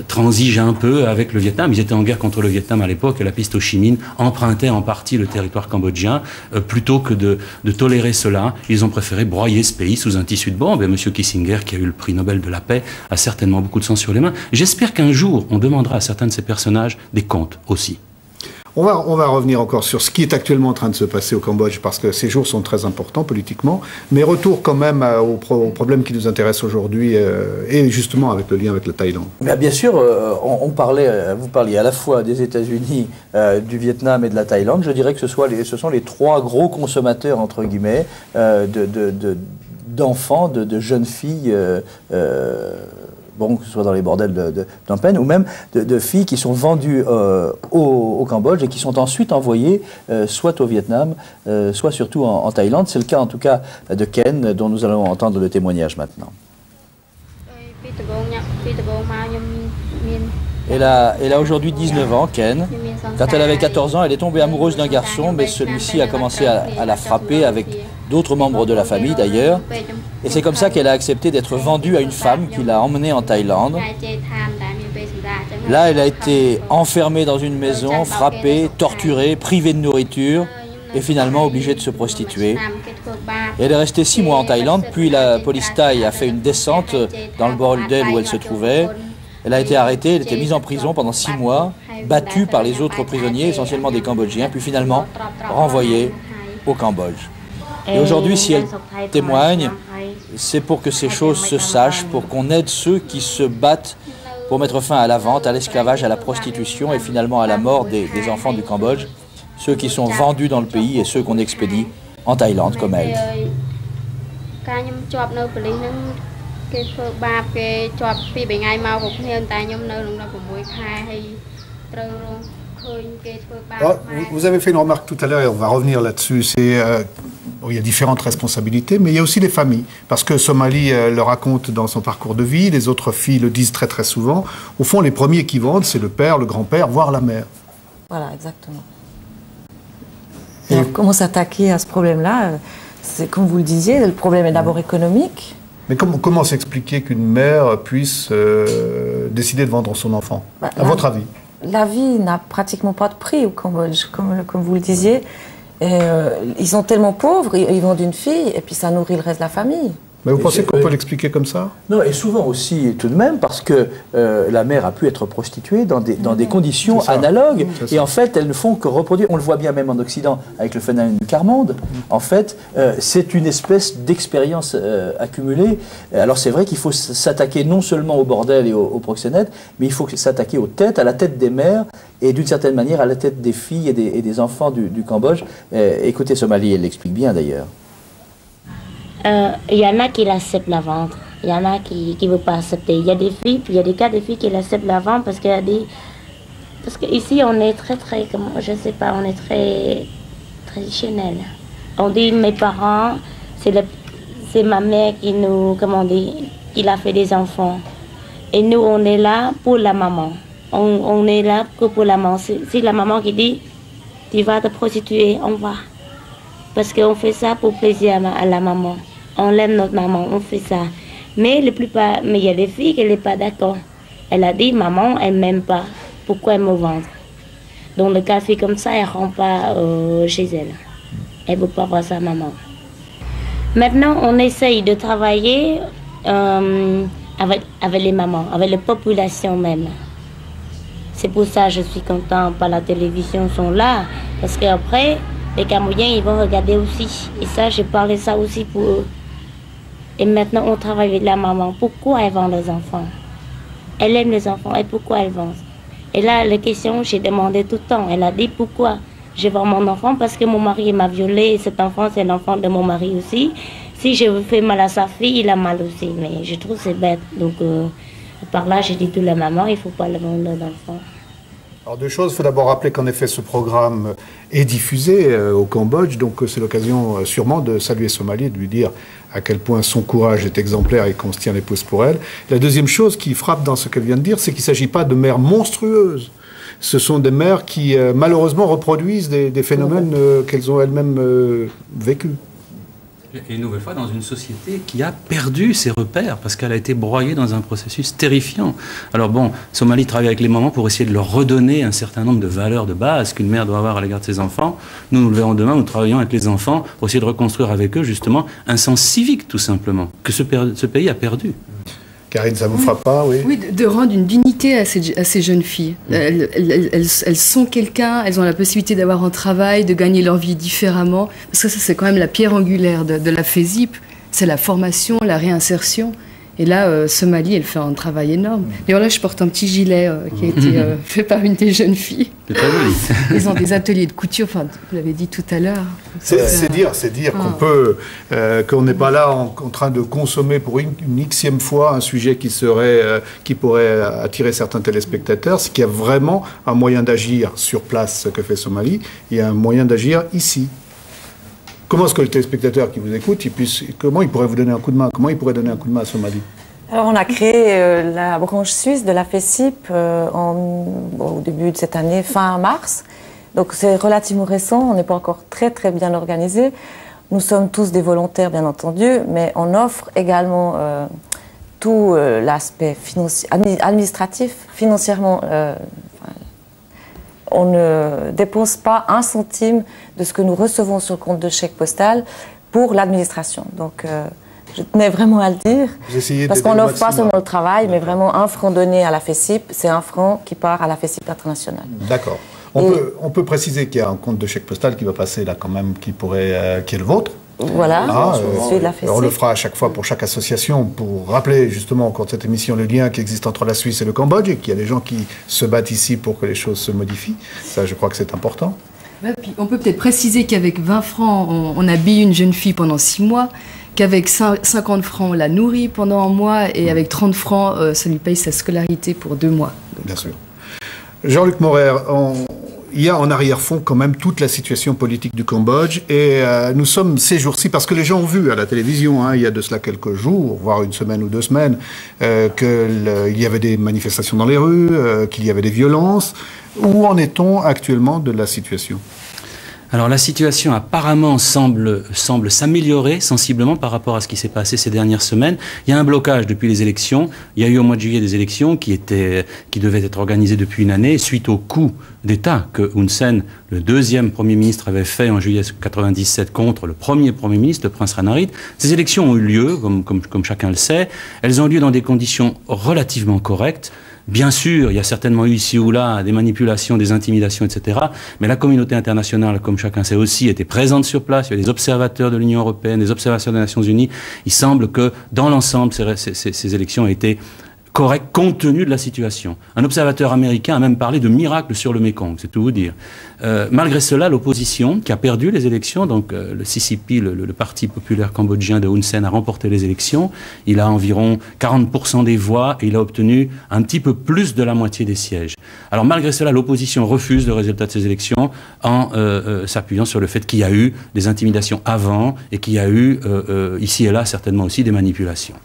transige un peu avec le Vietnam. Ils étaient en guerre contre le Vietnam à l'époque et la piste Ho Chi Minh empruntait en partie le territoire cambodgien. Plutôt que de tolérer cela, ils ont préféré broyer ce pays sous un tissu de bombe. Et M. Kissinger, qui a eu le prix Nobel de la paix, a certainement beaucoup de sang sur les mains. J'espère qu'un jour, on demandera à certains de ces personnages des comptes aussi. On va revenir encore sur ce qui est actuellement en train de se passer au Cambodge, parce que ces jours sont très importants politiquement. Mais retour quand même au problème qui nous intéresse aujourd'hui, et justement avec le lien avec la Thaïlande. Bien sûr, vous parliez à la fois des États-Unis, du Vietnam et de la Thaïlande. Je dirais que ce sont les 3 gros consommateurs, entre guillemets, d'enfants, de jeunes filles, que ce soit dans les bordels de Phnom Penh, ou même de filles qui sont vendues au Cambodge et qui sont ensuite envoyées soit au Vietnam, soit surtout en Thaïlande. C'est le cas en tout cas de Ken, dont nous allons entendre le témoignage maintenant. Elle a aujourd'hui 19 ans, Ken. Quand elle avait 14 ans, elle est tombée amoureuse d'un garçon, mais celui-ci a commencé à la frapper avec d'autres membres de la famille d'ailleurs. Et c'est comme ça qu'elle a accepté d'être vendue à une femme qui l'a emmenée en Thaïlande. Là, elle a été enfermée dans une maison, frappée, torturée, privée de nourriture et finalement obligée de se prostituer. Et elle est restée 6 mois en Thaïlande, puis la police thaï a fait une descente dans le bordel où elle se trouvait. Elle a été arrêtée, elle était mise en prison pendant 6 mois, battue par les autres prisonniers, essentiellement des Cambodgiens, puis finalement renvoyée au Cambodge. Et aujourd'hui, si elle témoigne, c'est pour que ces choses se sachent, pour qu'on aide ceux qui se battent pour mettre fin à la vente, à l'esclavage, à la prostitution et finalement à la mort des enfants du Cambodge, ceux qui sont vendus dans le pays et ceux qu'on expédie en Thaïlande comme elle. Vous avez fait une remarque tout à l'heure et on va revenir là-dessus. Il y a différentes responsabilités, mais il y a aussi les familles. Parce que Somali le raconte dans son parcours de vie, les autres filles le disent très très souvent. Au fond, les premiers qui vendent, c'est le père, le grand-père, voire la mère. Voilà, exactement. Et alors, comment s'attaquer à ce problème-là? C'est comme vous le disiez, le problème est d'abord économique. Mais comment s'expliquer qu'une mère puisse décider de vendre son enfant, à votre avis? La vie n'a pratiquement pas de prix au Cambodge, comme vous le disiez. Ils sont tellement pauvres, ils vendent une fille et puis ça nourrit le reste de la famille. Mais vous pensez qu'on peut l'expliquer comme ça? Non, et souvent aussi, tout de même, parce que la mère a pu être prostituée dans des conditions analogues. Et en fait, elles ne font que reproduire. On le voit bien même en Occident, avec le phénomène du quart-monde. En fait, c'est une espèce d'expérience accumulée. Alors c'est vrai qu'il faut s'attaquer non seulement au bordel et au proxénète, mais il faut s'attaquer aux têtes, à la tête des mères, et d'une certaine manière à la tête des filles et des enfants du Cambodge. Écoutez Somalie, elle l'explique bien d'ailleurs. Il y en a qui l'acceptent la vente, il y en a qui ne veulent pas accepter. Il y a des filles, puis il y a des cas de filles qui l'acceptent la vente parce qu'il y a des... Parce qu'ici on est très, je sais pas, on est très traditionnel. On dit mes parents, c'est ma mère qui nous, qui a fait des enfants. Et nous on est là pour la maman. On est là que pour la maman. Si la maman qui dit, tu vas te prostituer, on va. Parce qu'on fait ça pour plaisir à la maman. On aime notre maman, on fait ça. Mais il y a des filles qui n'est pas d'accord. Elle a dit, maman, elle ne m'aime pas. Pourquoi elle me vend? Donc le cas de fille comme ça, elle ne rentre pas chez elle. Elle ne veut pas voir sa maman. Maintenant, on essaye de travailler avec les mamans, avec les populations même. C'est pour ça que je suis contente par la télévision sont là. Parce qu'après, les Cambodgiens, ils vont regarder aussi. Et ça, j'ai parlé ça aussi pour eux. Et maintenant, on travaille avec la maman. Pourquoi elle vend les enfants? Elle aime les enfants. Et pourquoi elle vend? Et là, la question, j'ai demandé tout le temps. Elle a dit, pourquoi je vends mon enfant? Parce que mon mari m'a violée. Et cet enfant, c'est l'enfant de mon mari aussi. Si je fais mal à sa fille, il a mal aussi. Mais je trouve que c'est bête. Donc, par là, j'ai dit tout la maman, il ne faut pas le vendre l'enfant. Alors deux choses, il faut d'abord rappeler qu'en effet ce programme est diffusé au Cambodge, donc c'est l'occasion sûrement de saluer Somalie et de lui dire à quel point son courage est exemplaire et qu'on se tient les pouces pour elle. La deuxième chose qui frappe dans ce qu'elle vient de dire, c'est qu'il ne s'agit pas de mères monstrueuses. Ce sont des mères qui malheureusement reproduisent des phénomènes qu'elles ont elles-mêmes vécus. Et une nouvelle fois dans une société qui a perdu ses repères parce qu'elle a été broyée dans un processus terrifiant. Alors bon, Somalie travaille avec les mamans pour essayer de leur redonner un certain nombre de valeurs de base qu'une mère doit avoir à l'égard de ses enfants. Nous le verrons demain, nous travaillons avec les enfants pour essayer de reconstruire avec eux justement un sens civique tout simplement que ce pays a perdu. Karine, ça ne vous frappe pas, oui? Oui, de rendre une dignité à ces jeunes filles. Elles sont quelqu'un, elles ont la possibilité d'avoir un travail, de gagner leur vie différemment. Parce que ça, c'est quand même la pierre angulaire de la FESIP. C'est la formation, la réinsertion. Et là, Somalie, elle fait un travail énorme. D'ailleurs, là, je porte un petit gilet qui a été fait par une des jeunes filles. C'est très joli. Ils ont des ateliers de couture, enfin, vous l'avez dit tout à l'heure. C'est dire qu'on peut, qu'on n'est pas là en train de consommer pour une xème fois un sujet qui pourrait attirer certains téléspectateurs. C'est qu'il y a vraiment un moyen d'agir sur place, ce que fait Somalie. Il y a un moyen d'agir ici. Comment est-ce que le téléspectateur qui vous écoute, comment il pourrait vous donner un coup de main? Comment il pourrait donner un coup de main à Somalie? Alors, on a créé la branche suisse de la FESIP au début de cette année, fin mars. Donc c'est relativement récent, on n'est pas encore très très bien organisé. Nous sommes tous des volontaires, bien entendu, mais on offre également tout l'aspect administratif, financièrement. On ne dépense pas un centime de ce que nous recevons sur le compte de chèque postal pour l'administration. Donc, je tenais vraiment à le dire, parce qu'on n'offre pas seulement le travail, mais vraiment un franc donné à la FESIP, c'est un franc qui part à la FESIP internationale. D'accord. On peut préciser qu'il y a un compte de chèque postal qui va passer là quand même, qui est le vôtre. Voilà, celui de la FESIP. On le fera à chaque fois pour chaque association pour rappeler justement au cours de cette émission le lien qui existe entre la Suisse et le Cambodge et qu'il y a des gens qui se battent ici pour que les choses se modifient. Ça, je crois que c'est important. Ouais, puis on peut peut-être préciser qu'avec 20 francs, on habille une jeune fille pendant 6 mois, qu'avec 50 francs, on la nourrit pendant 1 mois et avec 30 francs, ça lui paye sa scolarité pour 2 mois. Donc. Bien sûr. Jean-Luc Morer, il y a en arrière-fond quand même toute la situation politique du Cambodge et nous sommes ces jours-ci, parce que les gens ont vu à la télévision, il y a de cela quelques jours, voire une semaine ou 2 semaines, qu'il y avait des manifestations dans les rues, qu'il y avait des violences. Où en est-on actuellement de la situation ? Alors la situation apparemment semble s'améliorer sensiblement par rapport à ce qui s'est passé ces dernières semaines. Il y a un blocage depuis les élections. Il y a eu au mois de juillet des élections qui devaient être organisées depuis une année suite au coup d'État que Hun Sen, le deuxième Premier ministre, avait fait en juillet 1997 contre le premier Premier ministre, le prince Ranariddh. Ces élections ont eu lieu, comme chacun le sait. Elles ont eu lieu dans des conditions relativement correctes. Bien sûr, il y a certainement eu ici ou là des manipulations, des intimidations, etc. Mais la communauté internationale, comme chacun sait aussi, était présente sur place. Il y a des observateurs de l'Union européenne, des observateurs des Nations Unies. Il semble que, dans l'ensemble, ces élections ont été correctes compte tenu de la situation. Un observateur américain a même parlé de miracle sur le Mékong, c'est tout vous dire. Malgré cela, l'opposition, qui a perdu les élections, donc le CCP, le Parti populaire cambodgien de Hun Sen, a remporté les élections. Il a environ 40% des voix et il a obtenu un petit peu plus de la moitié des sièges. Alors malgré cela, l'opposition refuse le résultat de ces élections en s'appuyant sur le fait qu'il y a eu des intimidations avant et qu'il y a eu ici et là certainement aussi des manipulations.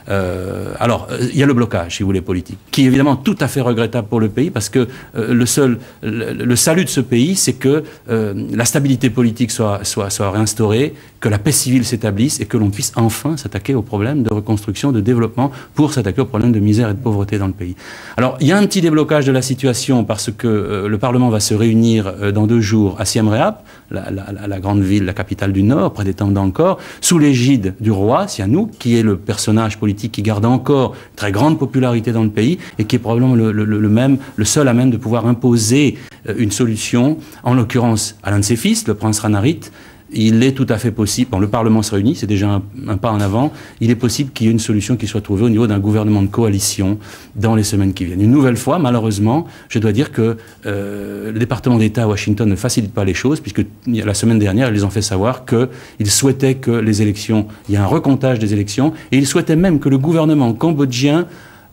Alors, il y a le blocage, si vous voulez, politique, qui est évidemment tout à fait regrettable pour le pays, parce que le salut de ce pays, c'est que la stabilité politique soit réinstaurée, que la paix civile s'établisse et que l'on puisse enfin s'attaquer aux problèmes de reconstruction, de développement, pour s'attaquer aux problèmes de misère et de pauvreté dans le pays. Alors, il y a un petit déblocage de la situation parce que le Parlement va se réunir dans 2 jours à Siem Reap, la grande ville, la capitale du Nord, près des temples d'Angkor, sous l'égide du roi Sihanouk, qui est le personnage politique qui garde encore une très grande popularité dans le pays et qui est probablement le seul à même de pouvoir imposer une solution, en l'occurrence à l'un de ses fils, le prince Ranariddh. Il est tout à fait possible, bon, le Parlement se réunit, c'est déjà un pas en avant, il est possible qu'il y ait une solution qui soit trouvée au niveau d'un gouvernement de coalition dans les semaines qui viennent. Une nouvelle fois, malheureusement, je dois dire que le département d'État à Washington ne facilite pas les choses, puisque la semaine dernière, ils ont fait savoir qu'ils souhaitaient que les élections, il y ait un recomptage des élections, et ils souhaitaient même que le gouvernement cambodgien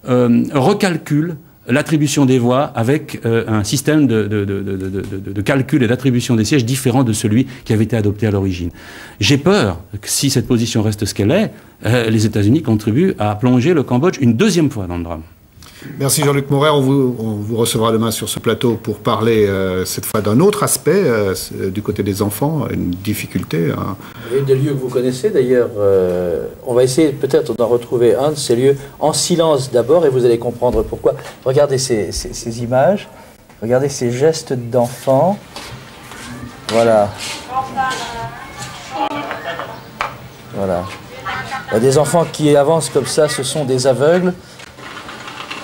recalcule l'attribution des voix avec un système de calcul et d'attribution des sièges différent de celui qui avait été adopté à l'origine. J'ai peur que si cette position reste ce qu'elle est, les États-Unis contribuent à plonger le Cambodge une deuxième fois dans le drame. Merci Jean-Luc Morer. On vous recevra demain sur ce plateau pour parler cette fois d'un autre aspect du côté des enfants, une difficulté. Il y a des lieux que vous connaissez d'ailleurs. On va essayer peut-être d'en retrouver un de ces lieux en silence d'abord et vous allez comprendre pourquoi. Regardez ces images, regardez ces gestes d'enfants. Voilà. Voilà. Il y a des enfants qui avancent comme ça, ce sont des aveugles.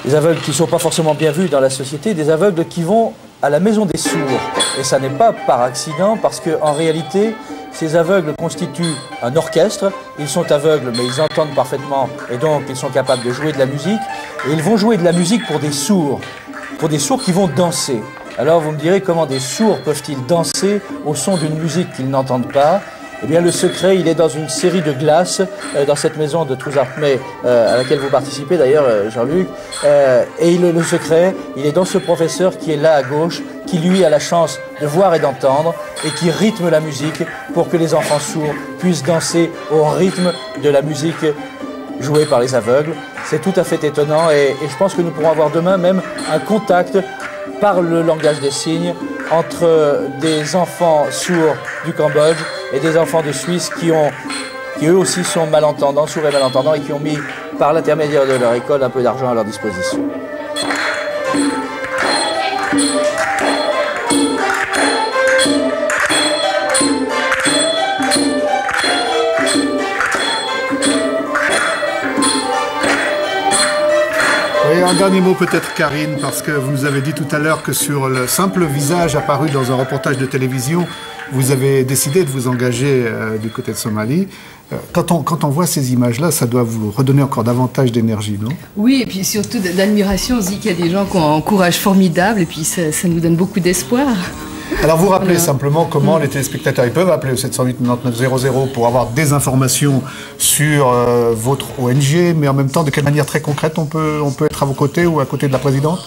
Des aveugles qui ne sont pas forcément bien vus dans la société, des aveugles qui vont à la maison des sourds. Et ça n'est pas par accident, parce qu'en réalité, ces aveugles constituent un orchestre. Ils sont aveugles, mais ils entendent parfaitement, et donc ils sont capables de jouer de la musique. Et ils vont jouer de la musique pour des sourds qui vont danser. Alors vous me direz, comment des sourds peuvent-ils danser au son d'une musique qu'ils n'entendent pas ? Eh bien, le secret, il est dans une série de glaces, dans cette maison de Truzartmé, à laquelle vous participez d'ailleurs, Jean-Luc. Et le secret, il est dans ce professeur qui est là à gauche, qui lui a la chance de voir et d'entendre, et qui rythme la musique pour que les enfants sourds puissent danser au rythme de la musique jouée par les aveugles. C'est tout à fait étonnant, et je pense que nous pourrons avoir demain même un contact par le langage des signes entre des enfants sourds du Cambodge et des enfants de Suisse qui eux aussi sont malentendants, sourds et malentendants, et qui ont mis par l'intermédiaire de leur école un peu d'argent à leur disposition. Oui, un dernier mot peut-être, Karine, parce que vous nous avez dit tout à l'heure que sur le simple visage apparu dans un reportage de télévision, vous avez décidé de vous engager du côté de Somalie. Quand on voit ces images-là, ça doit vous redonner encore davantage d'énergie, non? Oui, et puis surtout d'admiration. On se dit qu'il y a des gens qui ont un courage formidable, et puis ça nous donne beaucoup d'espoir. Alors vous rappelez simplement comment les téléspectateurs ils peuvent appeler au 708 99 00 pour avoir des informations sur votre ONG, mais en même temps de quelle manière très concrète on peut être à vos côtés ou à côté de la présidente?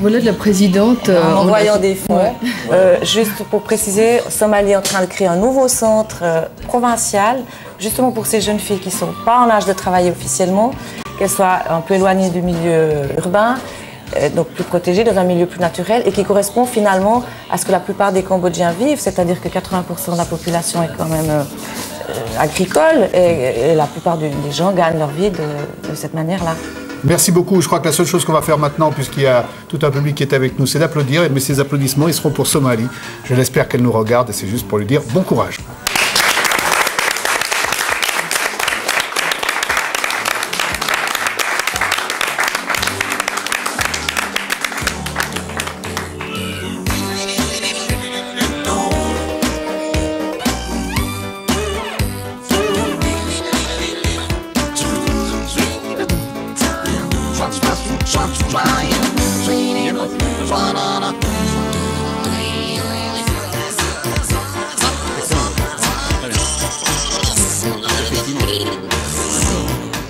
Voilà, de la présidente. En envoyant des fonds. Juste pour préciser, Somalie est en train de créer un nouveau centre provincial, justement pour ces jeunes filles qui ne sont pas en âge de travailler officiellement, qu'elles soient un peu éloignées du milieu urbain, donc plus protégé, dans un milieu plus naturel et qui correspond finalement à ce que la plupart des Cambodgiens vivent, c'est-à-dire que 80% de la population est quand même agricole et la plupart des gens gagnent leur vie de cette manière-là. Merci beaucoup. Je crois que la seule chose qu'on va faire maintenant, puisqu'il y a tout un public qui est avec nous, c'est d'applaudir. Mais ces applaudissements, ils seront pour Somalie. Je l'espère qu'elle nous regarde et c'est juste pour lui dire bon courage.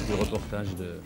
Du reportage de